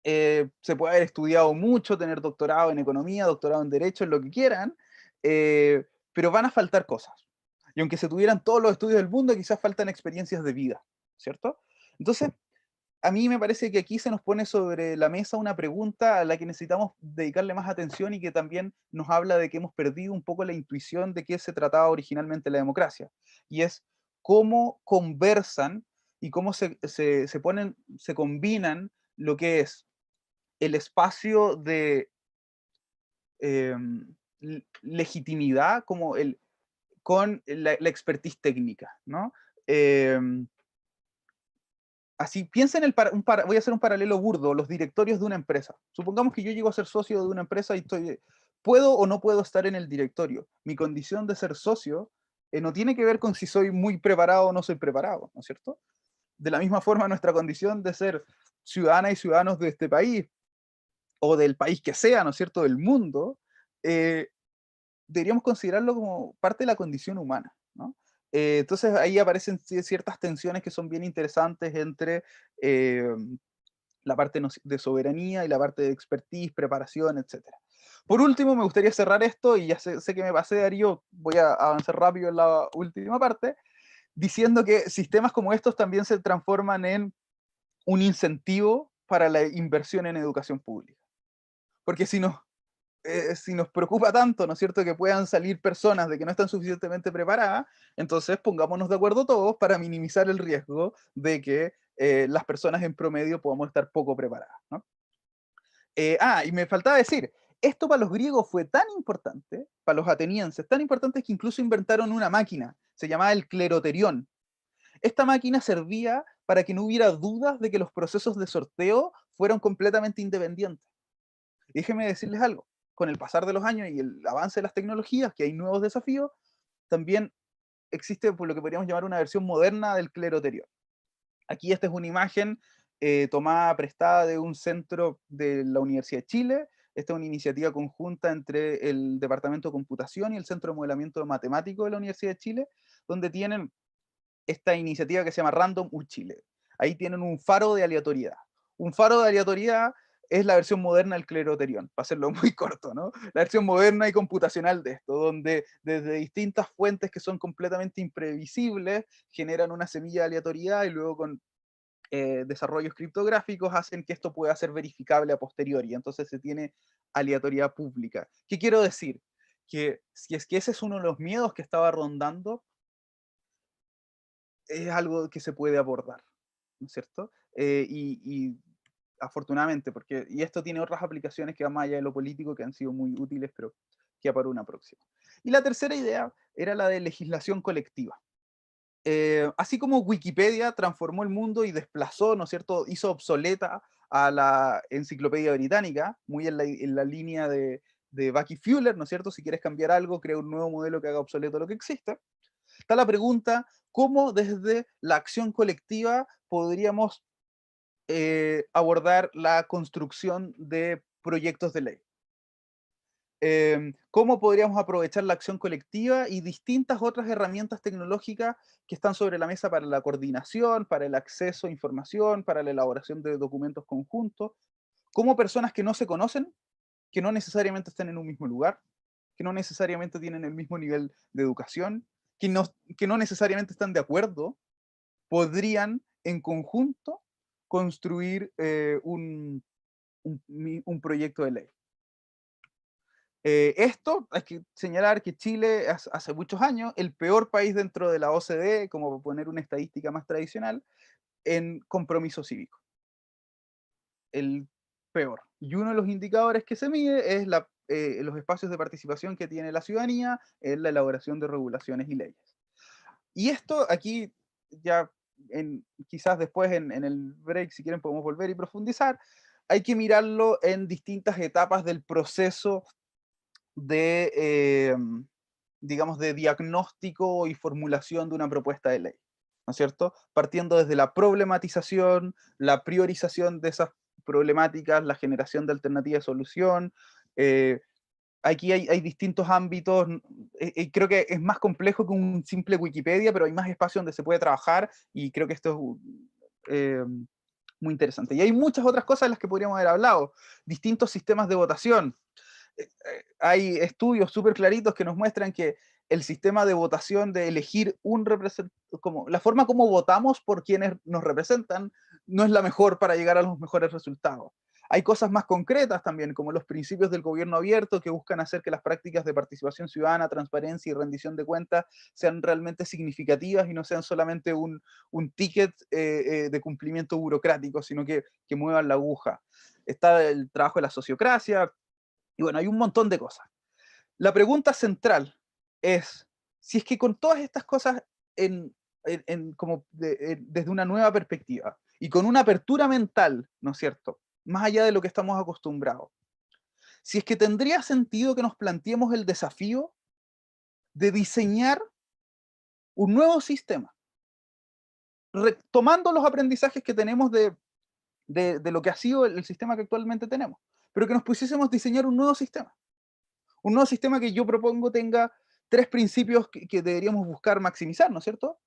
se puede haber estudiado mucho, tener doctorado en economía, doctorado en derecho, en lo que quieran, pero van a faltar cosas. Y aunque se tuvieran todos los estudios del mundo, quizás faltan experiencias de vida, ¿cierto? Entonces, a mí me parece que aquí se nos pone sobre la mesa una pregunta a la que necesitamos dedicarle más atención y que también nos habla de que hemos perdido un poco la intuición de qué se trataba originalmente la democracia. Y es cómo conversan y cómo se combinan lo que es el espacio de legitimidad con la expertise técnica, ¿no? Em, Así, piensa en voy a hacer un paralelo burdo, los directorios de una empresa. Supongamos que yo llego a ser socio de una empresa y ¿puedo o no puedo estar en el directorio? Mi condición de ser socio no tiene que ver con si soy muy preparado o no soy preparado, ¿no es cierto? De la misma forma, nuestra condición de ser ciudadanas y ciudadanos de este país, o del país que sea, ¿no es cierto?, del mundo, eh, deberíamos considerarlo como parte de la condición humana, ¿no? Entonces ahí aparecen ciertas tensiones que son bien interesantes entre eh, la parte de soberanía y la parte de expertise, preparación, etcétera. Por último, me gustaría cerrar esto, y ya sé que me pasé, Darío, voy a avanzar rápido en la última parte, diciendo que sistemas como estos también se transforman en un incentivo para la inversión en educación pública. Porque si nos preocupa tanto, ¿no es cierto?, que puedan salir personas de que no están suficientemente preparadas, entonces pongámonos de acuerdo todos para minimizar el riesgo de que las personas en promedio podamos estar poco preparadas, ¿no? Y me faltaba decir, esto para los griegos fue tan importante, para los atenienses, tan importante que incluso inventaron una máquina, se llamaba el cleroterión. Esta máquina servía para que no hubiera dudas de que los procesos de sorteo fueron completamente independientes. Y déjenme decirles algo, con el pasar de los años y el avance de las tecnologías, que hay nuevos desafíos, también existe por lo que podríamos llamar una versión moderna del cleroterio. Aquí esta es una imagen tomada prestada de un centro de la Universidad de Chile. Esta es una iniciativa conjunta entre el Departamento de Computación y el Centro de Modelamiento Matemático de la Universidad de Chile, donde tienen esta iniciativa que se llama Random U Chile. Ahí tienen un faro de aleatoriedad. Un faro de aleatoriedad es la versión moderna del cleroterión, para hacerlo muy corto, ¿no? La versión moderna y computacional de esto, donde desde distintas fuentes que son completamente imprevisibles generan una semilla de aleatoriedad y luego con desarrollos criptográficos hacen que esto pueda ser verificable a posteriori. Entonces se tiene aleatoriedad pública. ¿Qué quiero decir? Que si es que ese es uno de los miedos que estaba rondando, es algo que se puede abordar, ¿no es cierto? Y afortunadamente, y esto tiene otras aplicaciones que van más allá de lo político que han sido muy útiles, pero que para una próxima. Y la tercera idea era la de legislación colectiva. Así como Wikipedia transformó el mundo y desplazó, ¿no es cierto?, hizo obsoleta a la enciclopedia británica, muy en la línea de Bucky Fuller, ¿no es cierto? Si quieres cambiar algo, crea un nuevo modelo que haga obsoleto lo que existe. Está la pregunta, ¿cómo desde la acción colectiva podríamos abordar la construcción de proyectos de ley? ¿Cómo podríamos aprovechar la acción colectiva y distintas otras herramientas tecnológicas que están sobre la mesa para la coordinación, para el acceso a información, para la elaboración de documentos conjuntos, como personas que no se conocen, que no necesariamente están en un mismo lugar, que no necesariamente tienen el mismo nivel de educación, que no necesariamente están de acuerdo, podrían en conjunto construir un proyecto de ley? Esto, hay que señalar que Chile es hace muchos años el peor país dentro de la OCDE, como para poner una estadística más tradicional, en compromiso cívico. El peor. Y uno de los indicadores que se mide es los espacios de participación que tiene la ciudadanía en la elaboración de regulaciones y leyes. Y esto aquí, ya quizás después en el break, si quieren, podemos volver y profundizar. Hay que mirarlo en distintas etapas del proceso de, digamos, de diagnóstico y formulación de una propuesta de ley, ¿no es cierto? Partiendo desde la problematización, la priorización de esas problemáticas, la generación de alternativas de solución, eh, aquí hay distintos ámbitos, creo que es más complejo que un simple Wikipedia, pero hay más espacio donde se puede trabajar, y creo que esto es muy interesante. Y hay muchas otras cosas de las que podríamos haber hablado, distintos sistemas de votación. Hay estudios súper claritos que nos muestran que el sistema de votación, de elegir un representante, como la forma como votamos por quienes nos representan, no es la mejor para llegar a los mejores resultados. Hay cosas más concretas también, como los principios del gobierno abierto, que buscan hacer que las prácticas de participación ciudadana, transparencia y rendición de cuentas sean realmente significativas y no sean solamente un ticket de cumplimiento burocrático, sino que muevan la aguja. Está el trabajo de la sociocracia, y bueno, hay un montón de cosas. La pregunta central es, si es que con todas estas cosas desde una nueva perspectiva y con una apertura mental, ¿no es cierto?, más allá de lo que estamos acostumbrados, si es que tendría sentido que nos planteemos el desafío de diseñar un nuevo sistema, retomando los aprendizajes que tenemos de lo que ha sido el sistema que actualmente tenemos, pero que nos pusiésemos a diseñar un nuevo sistema. Un nuevo sistema que yo propongo tenga 3 principios que deberíamos buscar maximizar, ¿no es cierto?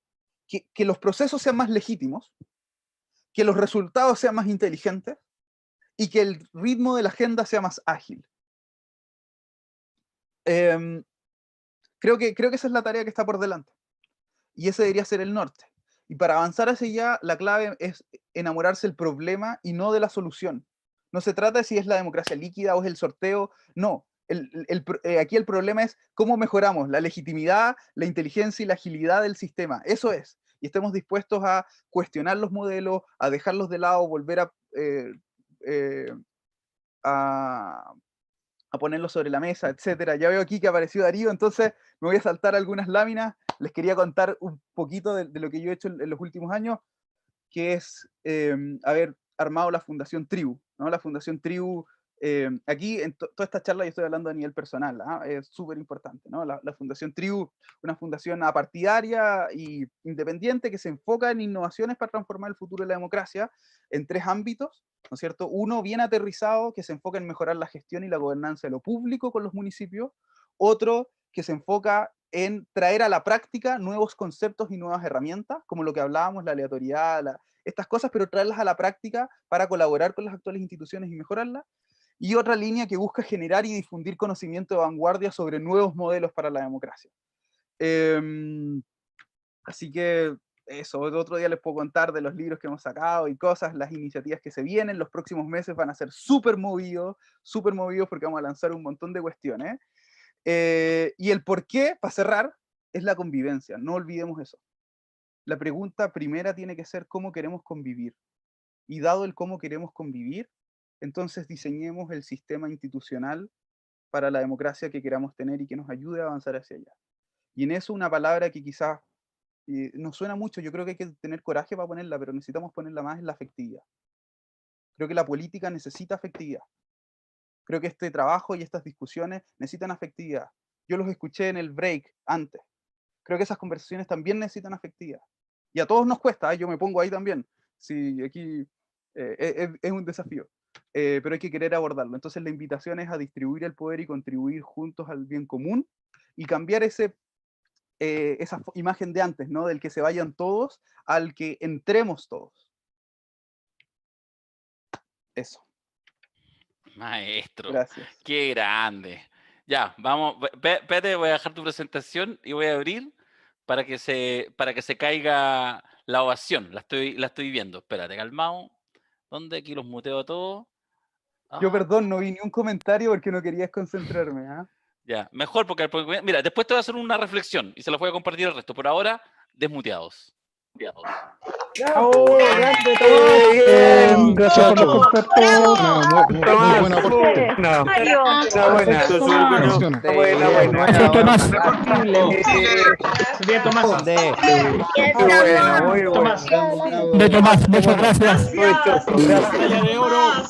Que los procesos sean más legítimos, que los resultados sean más inteligentes y que el ritmo de la agenda sea más ágil. Creo que esa es la tarea que está por delante. Y ese debería ser el norte. Y para avanzar hacia allá, la clave es enamorarse del problema y no de la solución. No se trata de si es la democracia líquida o es el sorteo, no. Aquí el problema es cómo mejoramos la legitimidad, la inteligencia y la agilidad del sistema. Eso es. Y estemos dispuestos a cuestionar los modelos, a dejarlos de lado, volver a ponerlos sobre la mesa, etcétera. Ya veo aquí que apareció Darío, entonces me voy a saltar algunas láminas. Les quería contar un poquito de lo que yo he hecho en los últimos años, que es haber armado la Fundación Tribu, ¿no? La Fundación Tribu, aquí en toda esta charla yo estoy hablando a nivel personal, es súper importante, ¿no? La Fundación Tribu, una fundación apartidaria e independiente que se enfoca en innovaciones para transformar el futuro de la democracia en 3 ámbitos, ¿no es cierto? Uno bien aterrizado, que se enfoca en mejorar la gestión y la gobernanza de lo público con los municipios. Otro que se enfoca en traer a la práctica nuevos conceptos y nuevas herramientas, como lo que hablábamos, la aleatoriedad, estas cosas, pero traerlas a la práctica para colaborar con las actuales instituciones y mejorarlas. Y otra línea que busca generar y difundir conocimiento de vanguardia sobre nuevos modelos para la democracia. Así que eso, otro día les puedo contar de los libros que hemos sacado y cosas, las iniciativas que se vienen. Los próximos meses van a ser súper movidos porque vamos a lanzar un montón de cuestiones. Y el por qué, para cerrar, es la convivencia. No olvidemos eso. La pregunta primera tiene que ser cómo queremos convivir. Y dado el cómo queremos convivir, entonces diseñemos el sistema institucional para la democracia que queramos tener y que nos ayude a avanzar hacia allá. Y en eso una palabra que quizás nos suena mucho, yo creo que hay que tener coraje para ponerla, pero necesitamos ponerla más, en la afectividad. Creo que la política necesita afectividad. Creo que este trabajo y estas discusiones necesitan afectividad. Yo los escuché en el break antes. Creo que esas conversaciones también necesitan afectividad. Y a todos nos cuesta, yo me pongo ahí también. Sí, aquí es un desafío, pero hay que querer abordarlo. Entonces la invitación es a distribuir el poder y contribuir juntos al bien común y cambiar esa imagen de antes, ¿no? Del que se vayan todos al que entremos todos. Eso. Maestro, Gracias. qué grande. Ya, vamos, espérate, voy a dejar tu presentación y voy a abrir para que se caiga la ovación. La estoy viendo. Espérate, calmado. ¿Dónde? Aquí los muteo a todos. Yo, perdón, no vi ni un comentario porque no quería desconcentrarme. Ya, mejor porque mira, después te voy a hacer una reflexión y se la voy a compartir al resto. Por ahora, desmuteados. Gracias por los conceptos. Muy buen aporte. Bien, Tomás. De Tomás, muchas gracias.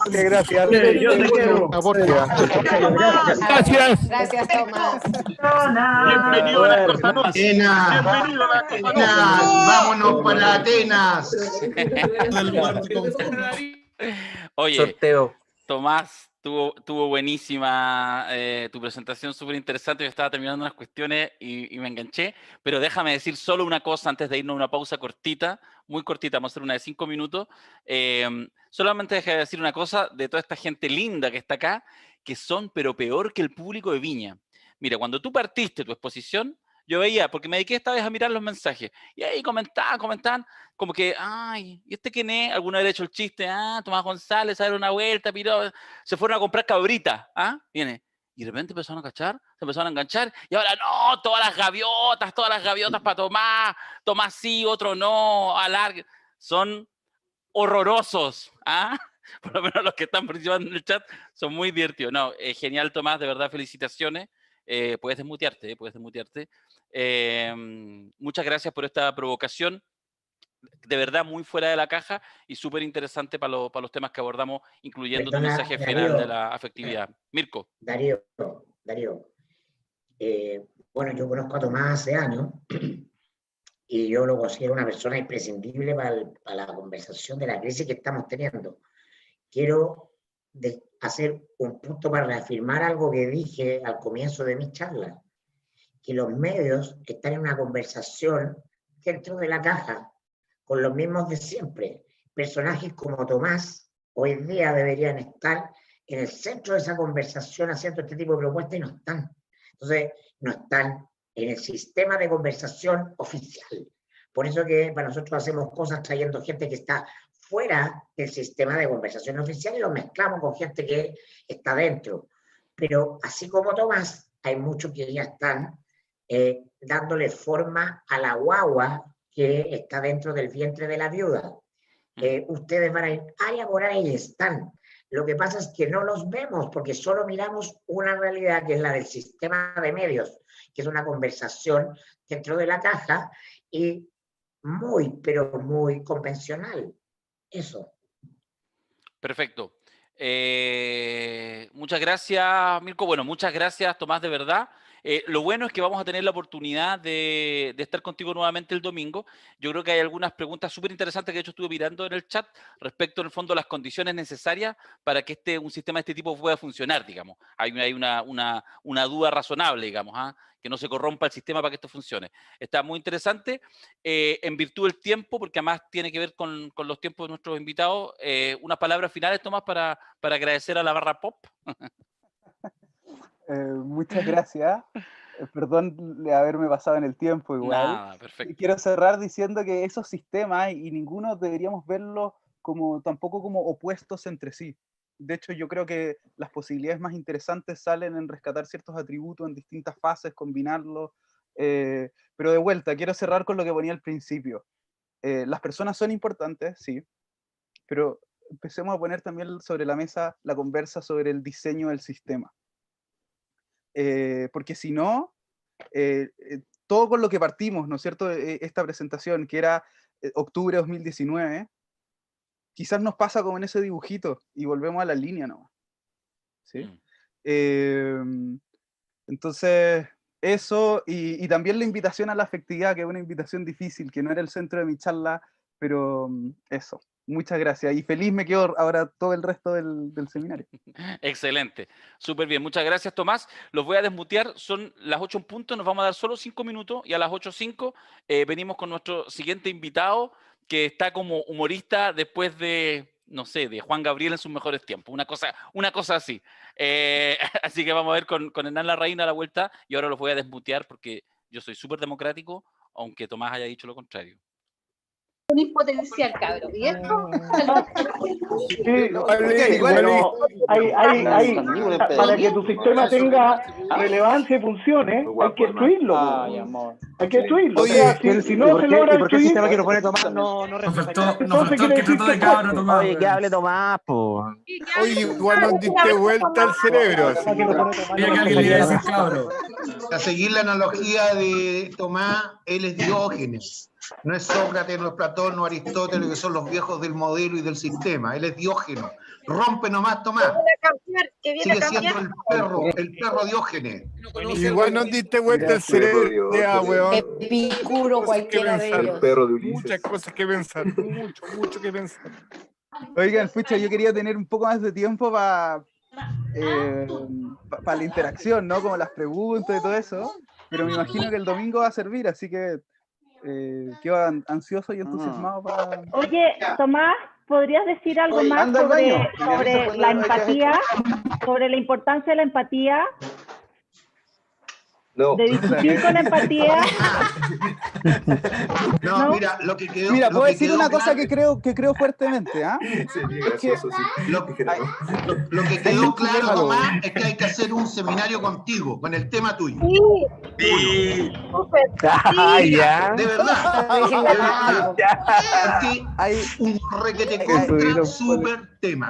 Gracias. Yo te quiero. Gracias. Gracias, Tomás. Bienvenido a la Cosa Nostra. Atenas, vámonos para Atenas. Oye, Sorteo. Tomás, Tuvo buenísima tu presentación, súper interesante. Yo estaba terminando unas cuestiones y me enganché, pero déjame decir solo una cosa antes de irnos a una pausa cortita, muy cortita, vamos a hacer una de 5 minutos. Solamente déjame decir una cosa de toda esta gente linda que está acá, que son pero peor que el público de Viña. Mira, cuando tú partiste tu exposición, yo veía, porque me dediqué esta vez a mirar los mensajes, y ahí comentaban, como que, ay, ¿y este quién es? Alguno había hecho el chiste, Tomás González, a dar una vuelta, piró, se fueron a comprar cabrita, viene. Y de repente empezaron a cachar, se empezaron a enganchar, y ahora no, todas las gaviotas para Tomás sí, otro no, alargue. Son horrorosos, Por lo menos los que están participando en el chat son muy divertidos. No, genial, Tomás, de verdad, felicitaciones. Puedes desmutearte, muchas gracias por esta provocación. De verdad, muy fuera de la caja y súper interesante para los temas que abordamos, incluyendo tu mensaje final de la afectividad. Mirko. Darío, bueno, yo conozco a Tomás hace años y yo lo considero una persona imprescindible para la conversación de la crisis que estamos teniendo. Quiero hacer un punto para reafirmar algo que dije al comienzo de mi charla, que los medios están en una conversación dentro de la caja, con los mismos de siempre. Personajes como Tomás hoy día deberían estar en el centro de esa conversación haciendo este tipo de propuestas y no están. Entonces, no están en el sistema de conversación oficial. Por eso que para nosotros hacemos cosas trayendo gente que está fuera del sistema de conversación oficial y lo mezclamos con gente que está dentro. Pero así como Tomás, hay muchos que ya están dándole forma a la guagua que está dentro del vientre de la viuda. Ustedes van a ir área por área y están. Lo que pasa es que no los vemos porque solo miramos una realidad que es la del sistema de medios, que es una conversación dentro de la caja y muy, pero muy convencional. Eso. Perfecto. Muchas gracias, Mirko. Bueno, muchas gracias, Tomás, de verdad. Lo bueno es que vamos a tener la oportunidad de estar contigo nuevamente el domingo. Yo creo que hay algunas preguntas súper interesantes que de hecho estuve mirando en el chat respecto, en el fondo, a las condiciones necesarias para que un sistema de este tipo pueda funcionar, digamos. Hay una duda razonable, digamos, que no se corrompa el sistema para que esto funcione. Está muy interesante. En virtud del tiempo, porque además tiene que ver con los tiempos de nuestros invitados, unas palabras finales, Tomás, para agradecer a la barra pop. Muchas gracias. Perdón de haberme pasado en el tiempo igual. Nada, perfecto. Quiero cerrar diciendo que esos sistemas, y ninguno deberíamos verlos tampoco como opuestos entre sí. De hecho, yo creo que las posibilidades más interesantes salen en rescatar ciertos atributos en distintas fases, combinarlos. Pero de vuelta, quiero cerrar con lo que ponía al principio. Las personas son importantes, sí, pero empecemos a poner también sobre la mesa la conversa sobre el diseño del sistema. Porque si no, todo con lo que partimos, ¿no es cierto? Esta presentación, que era octubre de 2019, quizás nos pasa como en ese dibujito y volvemos a la línea nomás. ¿Sí? Entonces, eso, y también la invitación a la afectividad, que es una invitación difícil, que no era el centro de mi charla, pero eso. Muchas gracias. Y feliz me quedo ahora todo el resto del seminario. Excelente. Súper bien. Muchas gracias, Tomás. Los voy a desmutear. Son las 8 en punto. Nos vamos a dar solo 5 minutos y a las 8:05 venimos con nuestro siguiente invitado, que está como humorista después de, no sé, de Juan Gabriel en sus mejores tiempos. Una cosa así. Así que vamos a ver con Hernán Larraín a la vuelta y ahora los voy a desmutear porque yo soy súper democrático, aunque Tomás haya dicho lo contrario. Tenéis potencial, cabrón. ¿Y esto? Para que tu sistema tenga relevancia y funcione, hay que destruirlo. Hay que destruirlo. Oye, si no se logra ¿por qué el destruir, sistema que nos pone Tomás Nos faltó el que trató de cabro, Tomás. Oye, que hable Tomás, po. Oye, igual nos diste vuelta al cerebro. Mira que alguien le iba a decir cabro. A seguir la analogía de Tomás, él es Diógenes. No es Sócrates, no es Platón, no es Aristóteles, que son los viejos del modelo y del sistema. Él es Diógenes. Rompe nomás, Tomás. Sigue siendo el perro Diógenes. Igual nos diste vuelta al cerebro. Ya, weón. Epicuro, cualquiera de ellos. Muchas cosas que pensar. Mucho que pensar. Oigan, pucha, yo quería tener un poco más de tiempo para para la interacción, ¿no? Como las preguntas y todo eso. Pero me imagino que el domingo va a servir, así que quedo ansioso y entusiasmado para... Oye, Tomás, ¿podrías decir algo más anda al baño. sobre la empatía? Sobre la importancia de la empatía. No. De discutir con empatía. No, mira, lo que quedó. Mira, lo puedo que decir quedó una cosa claro- que creo fuertemente, ¿ah? Sí, gracioso, sí. Lo que quedó claro, Tomás, es que hay que hacer un seminario contigo, con el tema tuyo. Sí. Súper. Ay, ya. De verdad. Ya. Porque Hay un requete Eso, contra, súper tema.